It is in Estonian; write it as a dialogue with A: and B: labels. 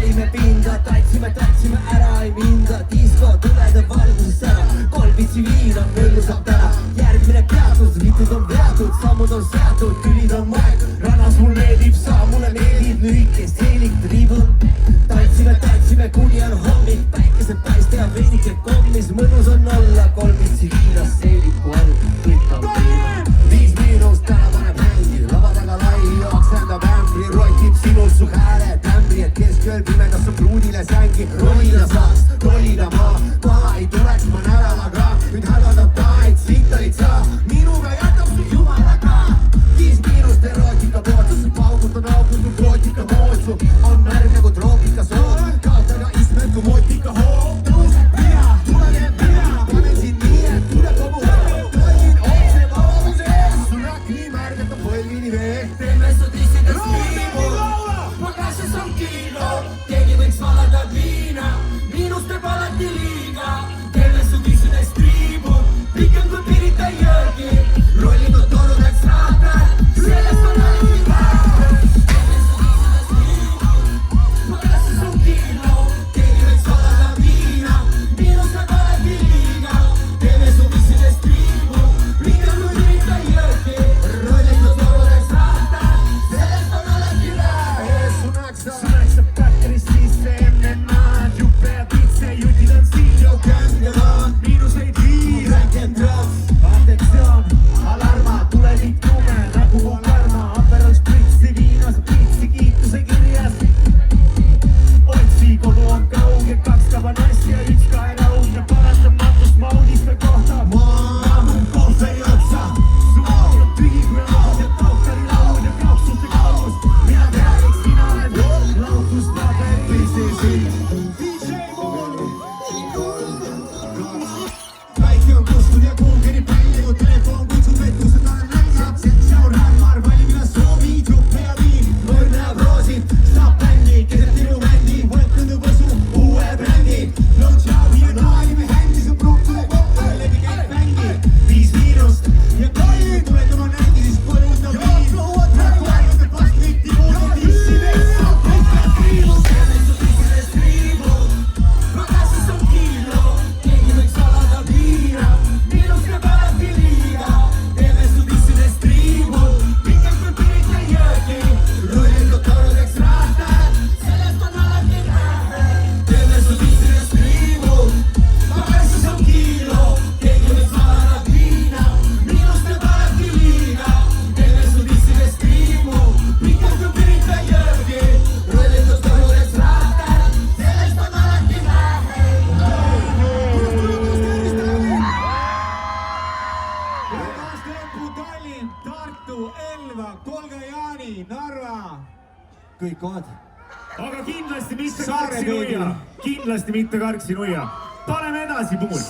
A: olime pinda, tantsime ära ei minda. Disko tulede valguses ära, kolmitsi viina, möödu saab täna. Järgmine peatus, vitud on veatud, sammud on seatud, tülid on maetud. Rannas mul meeldib saa, mulle meeldib lühikest heliktriibun. Tantsime, kuni on hommik, päikesed paiste ja veidike kommis. Mõnus on olla kolmitsi viinas, seeliku all, kõik on piima. 5 miinust täna paneb hängi, lava taga lai, jooksendab ämbri. Rotib sinult su hääle tämbri, et keskööl pimedas su pruudile sängi. Rollida saaks, rollida maa ei tuleks ma nädala ka. Nüüd hädaldab ta, et siit olid sa, minuga jätab su jumalaga. 5 miinust erootika pootsu, paugutan augutu kootika mootsu. On märg nagu troopika sood, kaotaga ismed kui mootika hoog. Tõuseb pea, tuleb pea, panen siin nii, et tule kogu hoog. Kõlin otse vabaduse ees, sul rak nii märg, et on põlvini veeg.
B: Teeme su tissides viimu, pagases on kilo, keegi võiks valada viina, miinus teeb alati liiga. Teeme su tissides triibu, pikem kui Pirita jõgi, rollitud torudeks raatad, sellest on alati vähe. Teeme su tissides viimu, pagases on kilo, keegi võiks valada viina, miinus teeb alati liiga. Teeme su tissides triibu, pikem kui Pirita jõgi, rollitud torudeks raatad, sellest on alati vähe.
A: Sunaksa pähkris sisse enne maad, juppe ja pitse, jutid on siin jo kängelaad. Miinuseid viis, ränkendrõks, atektsioon, alarma, tulevik tume, nagu on karma. Aperol spritsi viinas, pitsi kiituse kirjas. Otsi, kodu on kauge, 2 kabanassi ja 1 kaelaudne. Paratamatust ma uudiste kohta. Maa, kohveri otsa, su maal on tühi kui aud ja tohkari laud ja kapsulte kaugus. Mina teadeks, sina oled lautustabel, DJ Mool. Päike on kustud ja kuulgeni pälli, kui telefon kutsub, et kustud on näljad. Sensor, hämmar, valimine soovid, juppe ja viin. Mõr näeb roosid, saab bändi, keset tiru mändi, võtnud võsu, uue brändi. No tšavi ja naalime händi, see pruutude kokku ja läbi käib bängi. 5 miinust ja kalli, tuled oma nändi, siis põlutab viin. Praegu aegade vast võtti muud, tissides saab kõik triibu.
B: Teeme su tissides triibu, pagases on kilo, keegi võiks valada viina, miinus teeb alati liiga. Teeme su tissides triibu, pikem kui Pirita jõgi, rollitud torudeks raatad, sellest on alati vähe. Teeme su tissides triibu, pagases on kilo, keegi võiks valada viina, miinus teeb alati liiga. Teeme su tissides triibu, pikem kui Pirita jõgi, rollitud torudeks raatad, sellest on alati vähe.
A: Lõpu Tallinn, Tartu, Elva, Kolga-Jaani, Narva. Kõik kohad.
C: Aga kindlasti mitte
A: Saare
C: Karksi nuia, kindlasti mitte Karksi nuia. Paneme edasi, Puul.